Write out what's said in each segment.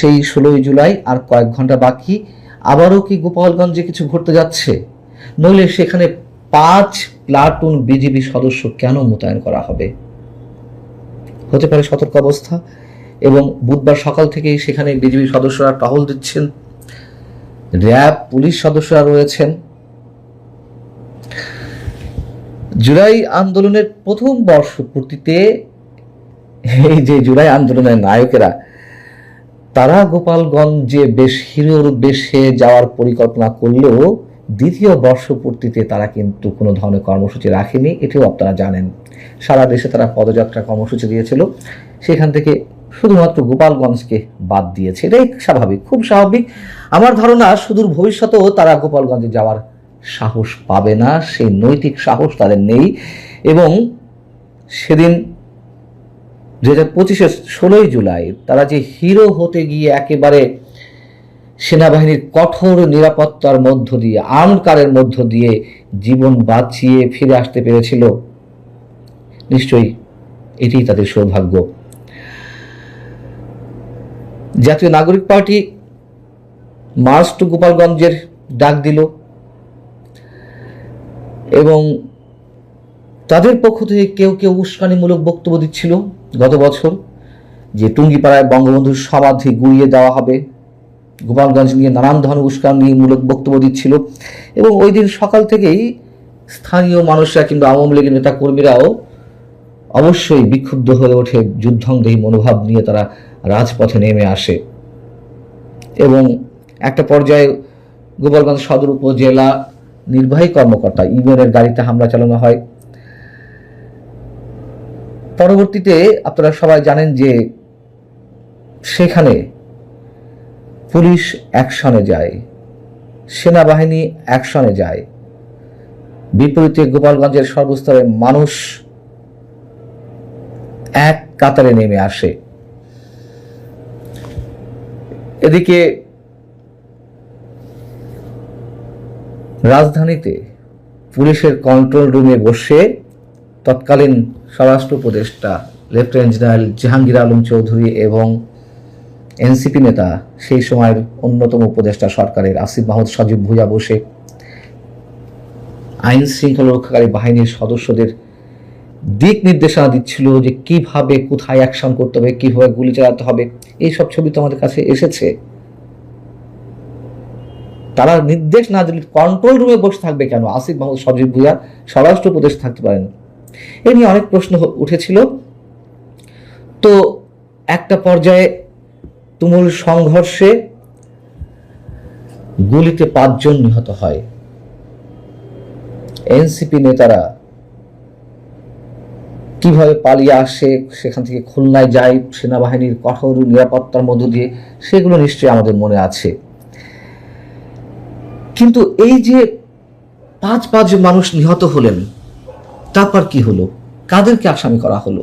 সেই 16ই জুলাই আর কয়েক ঘন্টা বাকি, আবারও কি গোপালগঞ্জে কিছু ঘটতে যাচ্ছে? নইলে সেখানে 5 প্লাটুন বিজিবি সদস্য কেন মোতায়েন করা হবে? হতে পারে সতর্ক অবস্থা, এবং বুধবার সকাল থেকেই সেখানে বিজিবি সদস্যরা টহল দিচ্ছেন, র্যাব পুলিশ সদস্যরা রয়েছেন। জুলাই আন্দোলনের প্রথম বর্ষপূর্তিতে এই যে জুলাই আন্দোলনের নায়কেরা, তারা গোপালগঞ্জে বেশ হিরোর বেশে যাওয়ার পরিকল্পনা করলেও দ্বিতীয় বর্ষপূর্তিতে তারা কিন্তু কোনো ধরনের কর্মসূচি রাখেনি, এটিও আপনারা জানেন। সারা দেশে তারা পদযাত্রা কর্মসূচি দিয়েছিল, সেখান থেকে শুধুমাত্র গোপালগঞ্জকে বাদ দিয়েছে। এটাই স্বাভাবিক, খুব স্বাভাবিক। আমার ধারণা সুদূর ভবিষ্যতেও তারা গোপালগঞ্জে যাওয়ার সাহস পাবে না, সেই নৈতিক সাহস তাদের নেই। এবং সেদিন 2025-এর 16ই জুলাই তারা যে হিরো হতে গিয়ে একেবারে সেনাবাহিনীর কঠোর নিরাপত্তার মধ্য দিয়ে, আর্মড কারের মধ্য দিয়ে জীবন বাঁচিয়ে ফিরে আসতে পেরেছিল, নিশ্চয়ই এটি তাদের সৌভাগ্য। জাতীয় নাগরিক পার্টি মার্চ টু গোপালগঞ্জের ডাক দিল, এবং তাদের পক্ষ থেকে কেউ কেউ উস্কানিমূলক বক্তব্য দিচ্ছিল গত বছর, যে টুঙ্গিপাড়ায় বঙ্গবন্ধুর সমাধি গুঁড়িয়ে দেওয়া হবে, গোপালগঞ্জ নিয়ে নানান ধরনের উস্কানিমূলক বক্তব্য দিচ্ছিল। এবং ওই দিন সকাল থেকেই স্থানীয় মানুষরা কিংবা আওয়ামী লীগের নেতা কর্মীরাও অবশ্যই বিক্ষুব্ধ হয়ে ওঠে, যুদ্ধংদেহী মনোভাব নিয়ে তারা রাজপথে নেমে আসে। এবং একটা পর্যায়ে গোপালগঞ্জ সদর উপজেলা নির্বাহী কর্মকর্তা ইউনিয়নের গাড়িতে হামলা চালানো হয়। পরবর্তীতে আপনারা সবাই জানেন যে সেখানে পুলিশ অ্যাকশনে যায়, সেনাবাহিনী অ্যাকশনে যায়, বিপরীতে গোপালগঞ্জের সর্বস্তরের মানুষ এক কাতারে নেমে আসে। এদিকে রাজধানীতে পুলিশের কন্ট্রোল রুমে বসে তৎকালীন স্বরাষ্ট্র উপদেষ্টা লেফটেন্যান্ট জেনারেল জাহাঙ্গীর আলম চৌধুরী এবং এনসিপি নেতা, সেই সময়ের অন্যতম উপদেষ্টা সরকারের আসিফ মাহমুদ সজীব ভুঁইয়া বসে আইন শৃঙ্খলা রক্ষাকারী বাহিনীর সদস্যদের দিক নির্দেশনা দিচ্ছিল যে কিভাবে কোথায় অ্যাকশন করতে হবে, কিভাবে গুলি চালাতে হবে। এইসব ছবি তো আমাদের কাছে এসেছে। তারা নির্দেশ না দিলে কন্ট্রোল রুমে বসে থাকবে কেন? আসিফ মাহমুদ সজীব ভুঁইয়া স্বরাষ্ট্র উপদেষ্টা থাকতে পারেন? এ নিয়ে অনেক প্রশ্ন উঠেছিল। তো একটা পর্যায়ে তুমুল সংঘর্ষে গুলিতে 5 জন নিহত হয়। এনসিপি নেতারা কিভাবে পালিয়ে আসে, সেখান থেকে খুলনায় যায় সেনাবাহিনীর কঠোর নিরাপত্তার মধ্য দিয়ে, সেগুলো নিশ্চয়ই আমাদের মনে আছে। কিন্তু এই যে 5 মানুষ নিহত হলেন, তারপর কি হলো? কাদেরকে আসামি করা হলো?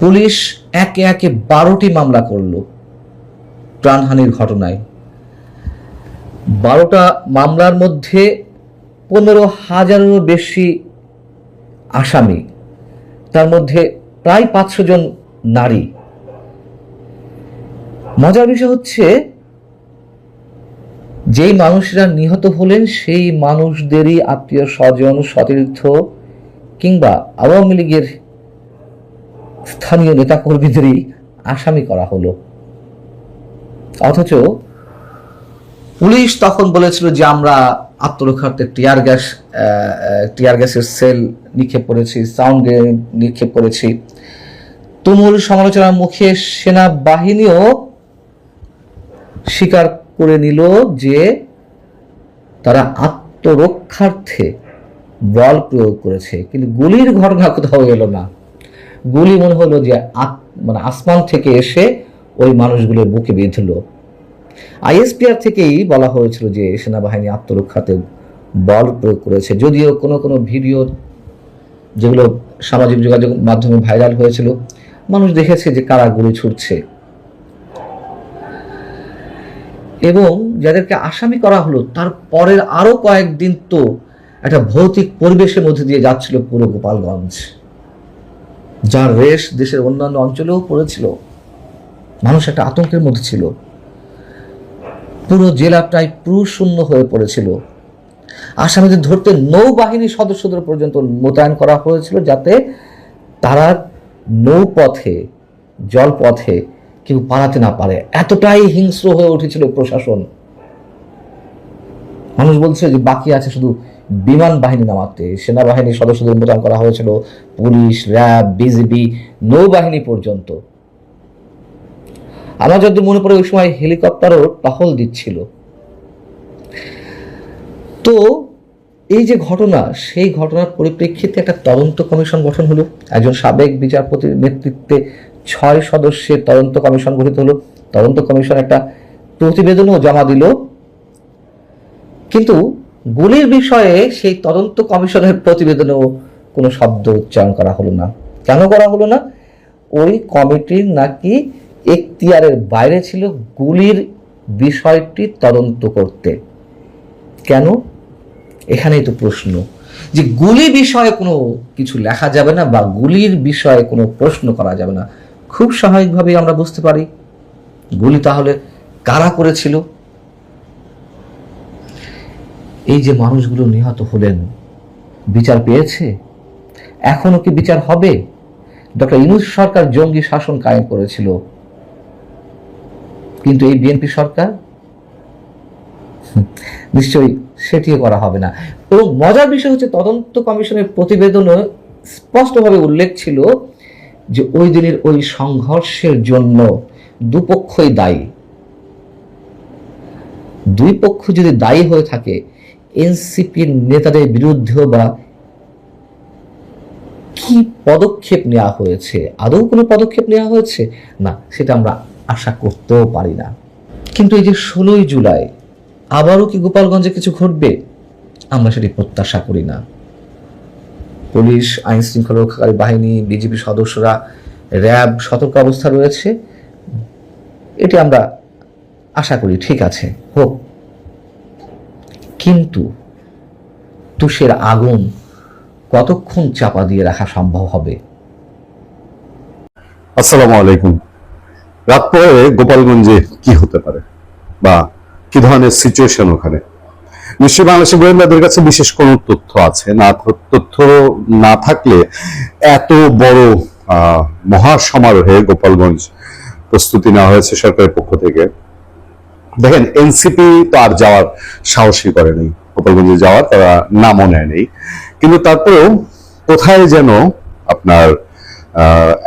পুলিশ একে একে 12টি মামলা করলো প্রাণহানির ঘটনায়। 12টা মামলার মধ্যে 15,000-এরও বেশি আসামি, তার মধ্যে প্রায় 500 জন নারী। মজার বিষয় হচ্ছে, যেই মানুষরা নিহত হলেন সেই মানুষদেরই আত্মীয় স্বজন, সতীর্থ কিংবা আওয়ামী লীগের স্থানীয় নেতাকর্মীদেরই আসামি করা হলো। অথচ পুলিশ তখন বলেছিল যে আমরা আত্মরক্ষার্থে টিয়ার গ্যাসের সেল নিক্ষেপ করেছি, সাউন্ড গ্রেনেড নিক্ষেপ করেছি। তুমুল সমালোচনার মুখে সেনাবাহিনীও স্বীকার করে নিল যে তারা আত্মরক্ষার্থে বল প্রয়োগ করেছে, কিন্তু গুলির ঘটনা কোথাও এলো না। গুলি মনে হলো যে আসমান থেকে এসে ওই মানুষগুলোর বুকে বিঁধল। আইএসপিআর থেকেই বলা হয়েছিল যে সেনাবাহিনী আত্মরক্ষাতে বল প্রয়োগ করেছে, যদিও কোনো কোনো ভিডিও যেগুলো সামাজিক যোগাযোগ মাধ্যমে ভাইরাল হয়েছিল, মানুষ দেখেছে যে কারা গুলি ছুটছে। এবং যাদেরকে আসামি করা হলো তার পরের আরো কয়েকদিন তো একটা ভৌতিক পরিবেশের মধ্যে দিয়ে যাচ্ছিল পুরো গোপালগঞ্জ, যার রেশ দেশের অন্যান্য অঞ্চলেও পড়েছিল। মানুষ একটা আতঙ্কের মধ্যে ছিল, পুরো জেলা প্রায় পুরুষ শূন্য হয়ে পড়েছিল। আসামিদের ধরতে নৌবাহিনী সদস্যদের পর্যন্ত মোতায়েন করা হয়েছিল, যাতে তারা নৌপথে জলপথে কেউ পালাতে না পারে। এতটাই হিংস্র হয়ে উঠেছিল প্রশাসন। মানুষ বলছে যে বাকি আছে শুধু বিমান বাহিনী নামাতে। সেনাবাহিনীর সদস্যদের মোতায়েন করা হয়েছিল, পুলিশ, র্যাব, বিজিবি, নৌবাহিনী পর্যন্ত। আমার যত মনে পড়ে ওই সময় হেলিকপ্টারও টহল দিচ্ছিল। তো এই যে ঘটনা, সেই ঘটনার পরিপ্রেক্ষিতে একটা তদন্ত কমিশন গঠন হলো। একজন সাবেক বিচারপতির নেতৃত্বে 6 সদস্যের তদন্ত কমিশন গঠিত হলো। তদন্ত কমিশন একটা প্রতিবেদনও জমা দিল, কিন্তু গুলির বিষয়ে সেই তদন্ত কমিশনের প্রতিবেদনেও কোনো শব্দ উচ্চারণ করা হলো না। কেন করা হলো না? ওই কমিটির নাকি এখতিয়ারের বাইরে ছিল গুলির বিষয়টি তদন্ত করতে। কেন? এখানেই তো প্রশ্ন, যে গুলি বিষয়ে কোনো কিছু লেখা যাবে না বা গুলির বিষয়ে কোনো প্রশ্ন করা যাবে না। খুব স্বাভাবিকভাবেই আমরা বুঝতে পারি গুলি তাহলে কারা করেছিল। এই যে মানুষগুলো নিহত হলেন, বিচার পেয়েছে? এখনো কি বিচার হবে? ডক্টর ইউনূস সরকার জঙ্গি শাসন কায়েম করেছিল, কিন্তু এই বিএনপি সরকার নিশ্চয়ই সেটিও করা হবে না। এবং মজার বিষয় হচ্ছে, তদন্ত কমিশনের প্রতিবেদনে স্পষ্টভাবে উল্লেখ ছিল যে ওই দিনের ওই সংঘর্ষের জন্য দুপক্ষই দায়ী। দুই পক্ষ যদি দায়ী হয়ে থাকে, এনসিপির নেতাদের বিরুদ্ধেও বা কি পদক্ষেপ নেওয়া হয়েছে, আদৌ কোনো পদক্ষেপ নেওয়া হয়েছে না, সেটা আমরা আশা করতেও পারি না। কিন্তু এই যে 16ই জুলাই আবারও কি গোপালগঞ্জে কিছু ঘটবে, আমরা সেটি প্রত্যাশা করি না। পুলিশ, আইন শৃঙ্খলা রক্ষাকারী বাহিনী, বিজিবি সদস্যরা, র্যাব সতর্ক অবস্থা রয়েছে, এটি আমরা আশা করি ঠিক আছে, হোক। কিন্তু তুষের আগুন কতক্ষণ চাপা দিয়ে রাখা সম্ভব হবে? আসসালামু আলাইকুম। রাত পরে গোপালগঞ্জে কি হতে পারে বা কি ধরনের সিচুয়েশন ওখানে? নিশ্চয়ই বাংলাদেশের গোয়েন্দাদের কাছে বিশেষ কোন তথ্য আছে না? তথ্য না থাকলে এত বড় মহা সমারোহে গোপালগঞ্জ প্রস্তুতি নেওয়া হয়েছে সরকারের পক্ষ থেকে। দেখেন, এনসিপি তো আর যাওয়ার সাহসই করেনি, গোপালগঞ্জে যাওয়ার তারা নামও নেয়নি। কিন্তু তারপরেও কোথায় যেন আপনার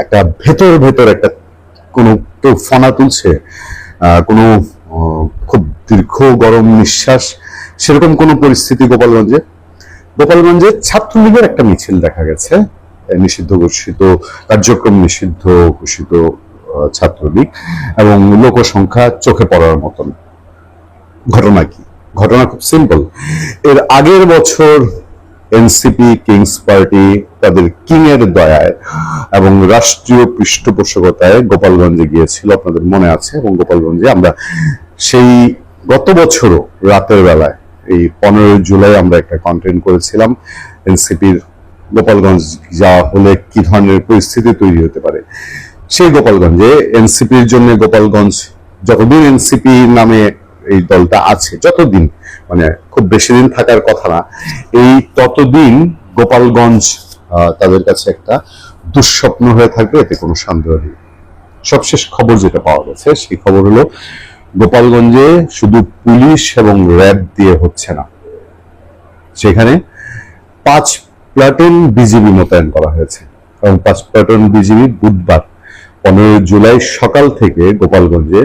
একটা ভেতর ভেতর একটা কোনো কেউ ফনা তুলছে, কোনো খুব দীর্ঘ গরম নিঃশ্বাস, সেরকম কোনো পরিস্থিতি গোপালগঞ্জে ছাত্রলীগের একটা মিছিল দেখা গেছে, নিষিদ্ধ ঘোষিত কার্যক্রম, নিষিদ্ধ ঘোষিত ছাত্রলীগ, এবং লোকসংখ্যা চোখে পড়ার মতন। ঘটনা কি? ঘটনা খুব সিম্পল। এর আগের বছর এনসিপি কিংস পার্টি তাদের কিং এর দয়ায় এবং রাষ্ট্রীয় পৃষ্ঠপোষকতায় গোপালগঞ্জে গিয়েছিল, আপনাদের মনে আছে। এবং গোপালগঞ্জে আমরা সেই গত বছরও রাতের বেলায় এই 15 জুলাই আমরা একটা কন্টেন্ট করেছিলাম, এনসিপির গোপালগঞ্জ যাওয়া হলে কি ধরনের পরিস্থিতি তৈরি হতে পারে। সেই গোপালগঞ্জে এনসিপির জন্য গোপালগঞ্জ, যতদিন এনসিপি নামে এই দলটা আছে, যতদিন, মানে খুব বেশি দিন থাকার কথা না, এই ততদিন গোপালগঞ্জ তাদের কাছে একটা দুঃস্বপ্ন হয়ে থাকবে, এতে কোনো সন্দেহ নেই। সবশেষ খবর যেটা পাওয়া গেছে, সেই খবর হলো গোপালগঞ্জে শুধু পুলিশ এবং র্যাব দিয়ে হচ্ছে না, সেখানে 5 প্লাটুন বিজিবি মোতায়েন করা হয়েছে। এবং 5 প্লাটুন বিজিবি বুধবার 15 জুলাই সকাল থেকে গোপালগঞ্জে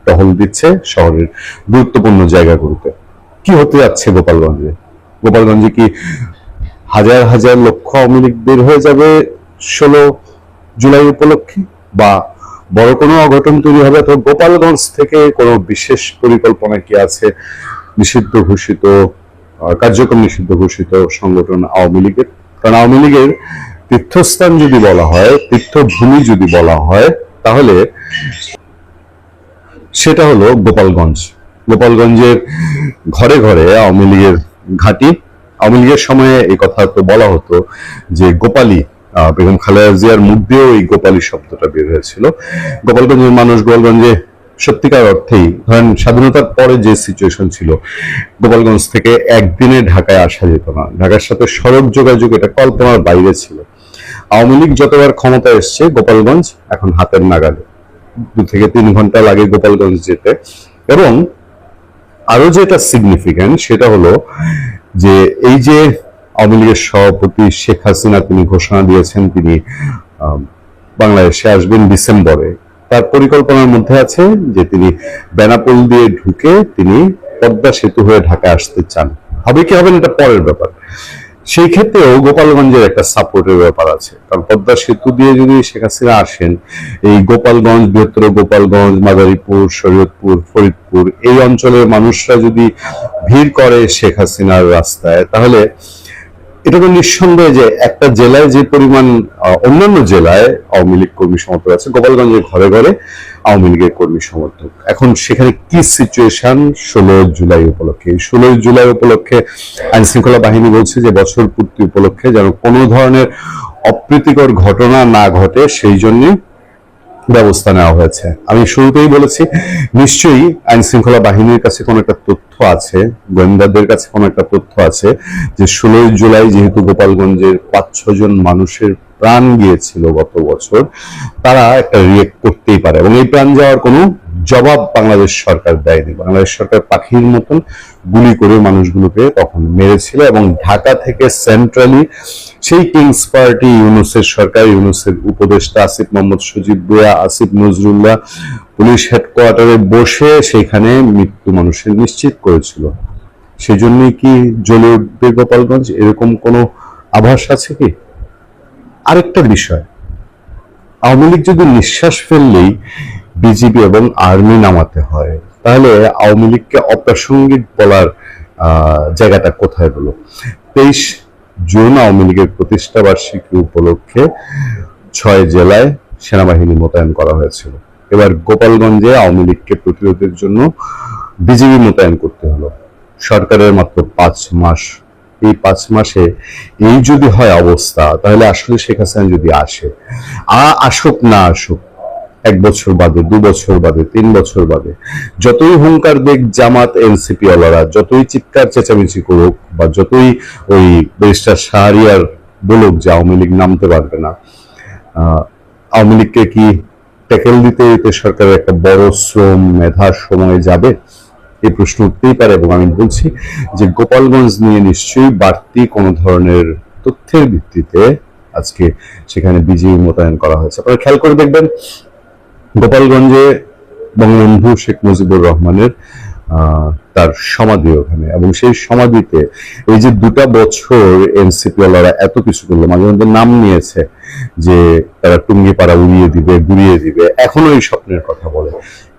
টহল দিচ্ছে শহরের গুরুত্বপূর্ণ জায়গাগুলোতে। কি হতে যাচ্ছে গোপালগঞ্জে কি হাজার হাজার লক্ষ আওয়ামী লীগ বের হয়ে যাবে 16 জুলাই উপলক্ষে, বা বড় কোনো অঘটন তৈরি হবে? তো গোপালগঞ্জ থেকে কোনো বিশেষ পরিকল্পনা কি আছে নিষিদ্ধ ঘোষিত কার্যক্রম, নিষিদ্ধ ঘোষিত সংগঠন আওয়ামী লীগের? কারণ আওয়ামী লীগের তীর্থস্থান যদি বলা হয়, তীর্থভূমি যদি বলা হয়, তাহলে সেটা হলো গোপালগঞ্জের ঘরে ঘরে আওয়ামী লীগের ঘাঁটি। আওয়ামী লীগের সময়ে এই কথা তো বলা হতো যে গোপালী বেগম খালেদা জিয়ার মুখ দিয়েও এই গোপালী শব্দটা বের হয়েছিল। গোপালগঞ্জের মানুষ গোপালগঞ্জে সত্যিকার অর্থেই ধরেন স্বাধীনতার পরে যে সিচুয়েশন ছিল, গোপালগঞ্জ থেকে একদিনে ঢাকায় আসা যেত না, ঢাকার সাথে সড়ক যোগাযোগ এটা কল্পনার বাইরে ছিল। আওয়ামী লীগ যতবার ক্ষমতা এসছে, গোপালগঞ্জ এখন হাতের নাগালে, 2 থেকে 3 ঘন্টা লাগে গোপালগঞ্জ যেতে। এবং আরো যেটা সিগনিফিক্যান্ট সেটা হলো যে এই যে আওয়ামী লীগের সভাপতি শেখ হাসিনা তিনি ঘোষণা দিয়েছেন তিনি বাংলাদেশে আসবেন ডিসেম্বরে, তার পরিকল্পনার মধ্যে আছে যে তিনি বেনাপোল দিয়ে ঢুকে তিনি পদ্মা সেতু হয়ে ঢাকায় আসতে চান। হবে কি হবে না এটা পরের ব্যাপার। সেই ক্ষেত্রেও গোপালগঞ্জের একটা সাপোর্টের ব্যাপার আছে, কারণ পদ্মা সেতু দিয়ে যদি শেখ হাসিনা আসেন, এই গোপালগঞ্জ, বৃহত্তর গোপালগঞ্জ, মাদারীপুর, শরীয়তপুর, ফরিদপুর এই অঞ্চলের মানুষরা যদি ভিড় করে শেখ হাসিনার রাস্তায়, তাহলে এটা তো নিঃসন্দেহে যে একটা জেলায় যে পরিমাণ অন্যান্য জেলায় আওয়ামী লীগ কর্মী সমর্থক আছে, গোপালগঞ্জের ঘরে ঘরে আওয়ামী লীগের কর্মী সমর্থক। এখন সেখানে কি সিচুয়েশন 16 জুলাই উপলক্ষে? 16 জুলাই উপলক্ষে আইন শৃঙ্খলা বাহিনী বলছে যে বছর পূর্তি উপলক্ষে যেন কোনো ধরনের অপ্রীতিকর ঘটনা না ঘটে সেই জন্য ব্যবস্থা নেওয়া হয়েছে। আমি শুরুতেই বলেছি নিশ্চয়ই আইন শৃঙ্খলা বাহিনীর কাছে কোনো একটা তথ্য আছে, গোয়েন্দাদের কাছে কোনো একটা তথ্য আছে যে 16 জুলাই যেহেতু গোপালগঞ্জের 5-6 জন মানুষের প্রাণ গিয়েছিল গত বছর, তারা একটা রিয়েক্ট করতেই পারে এবং এই প্রাণ যাওয়ার কোনো জবাব বাংলাদেশ সরকার দেয়নি। বাংলাদেশ সরকার পাখির মতন গুলি করে মানুষগুলোকে তখন মেরেছিল এবং ঢাকা থেকে সেন্ট্রালি সেই কিংস পার্টি, ইউনূসের সরকার, ইউনূসের উপদেষ্টা আসিফ মোহাম্মদ সজীব ভুঁইয়া, আসিফ নজরুল্লাহ পুলিশ হেডকোয়ার্টারে বসে সেখানে মৃত্যু মানুষের নিশ্চিত করেছিল। সেই জন্যই কি জ্বলে উঠবে গোপালগঞ্জ, এরকম কোনো আভাস আছে কি? আরেকটা বিষয়, আওয়ামী লীগ যদি নিঃশ্বাস ফেললেই বিজিবি এবং আর্মি নামাতে হয়, তাহলে আওয়ামী লীগকে অপ্রাসঙ্গিক বলার জায়গাটা কোথায় হলো? 23 জুন আওয়ামী লীগের প্রতিষ্ঠা বার্ষিকী উপলক্ষে 6 জেলায় সেনাবাহিনী মোতায়েন করা হয়েছিল। এবার গোপালগঞ্জে আওয়ামী লীগকে প্রতিরোধের জন্য বিজিবি মোতায়েন করতে হলো। সরকারের মাত্র 5 মাস, এই 5 মাসে এই যদি হয় অবস্থা, তাহলে আসলে শেখ হাসিনা যদি আসে, আসুক না আসুক, 1 বছর বাদে, 2 বছর বাদে, 3 বছর বাদে, যতই হুঙ্কার দেখ জামাত এনসিপি ওয়ালারা, যতই চিৎকার চেঁচামেচি করুক বা যতই ওই ব্যারিস্টার শাহরিয়ার বলুক যে আওয়ামী লীগ নামতে পারবে না, আওয়ামী লীগকে কি ট্যাকেল দিতে দিতে সরকারের একটা বড় শ্রম মেধা সময় যাবে? এই প্রশ্ন উঠতেই পারে। এবং আমি বলছি যে গোপালগঞ্জ নিয়ে নিশ্চয়ই বাড়তি কোনো ধরনের তথ্যের ভিত্তিতে আজকে সেখানে বিজিবি মোতায়েন করা হয়েছে। আপনারা খেয়াল করে দেখবেন গোপালগঞ্জে বঙ্গবন্ধু শেখ মুজিবুর রহমানের তার সমাধি ওখানে, এবং সেই সমাধিতে এই যে 2টা বছর এনসিপি ওয়ালারা এত কিছু করলো, মাঝে মধ্যে নাম নিয়েছে যে তারা টুঙ্গিপাড়া উড়িয়ে দিবে, গুড়িয়ে দিবে, এখনো এই স্বপ্নের কথা বলে।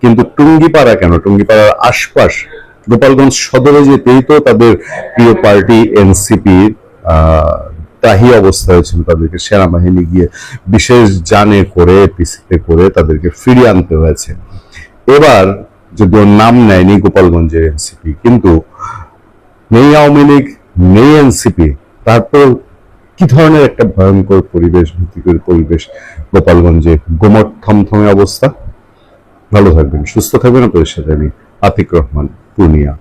কিন্তু টুঙ্গিপাড়া কেন, টুঙ্গিপাড়ার আশপাশ গোপালগঞ্জ সদরে যেতেই তো তাদের প্রিয় পার্টি এনসিপির ত্রাহি অবস্থা হয়েছিল, তাদেরকে সেনাবাহিনী গিয়ে বিশেষ যানে করে, পিসিতে করে তাদেরকে ফিরিয়ে আনতে হয়েছে। এবার যদিও নাম নেয়নি গোপালগঞ্জের এনসিপি, কিন্তু নেই আওয়ামী লীগ, নেই এনসিপি, তারপর কি ধরনের একটা ভয়ঙ্কর পরিবেশ, ভীতিকর পরিবেশ গোপালগঞ্জে, গোমট থমথমে অবস্থা। ভালো থাকবেন, সুস্থ থাকবেন। আপনাদের সাথে আমি আতিক রহমান, পূর্ণিয়া।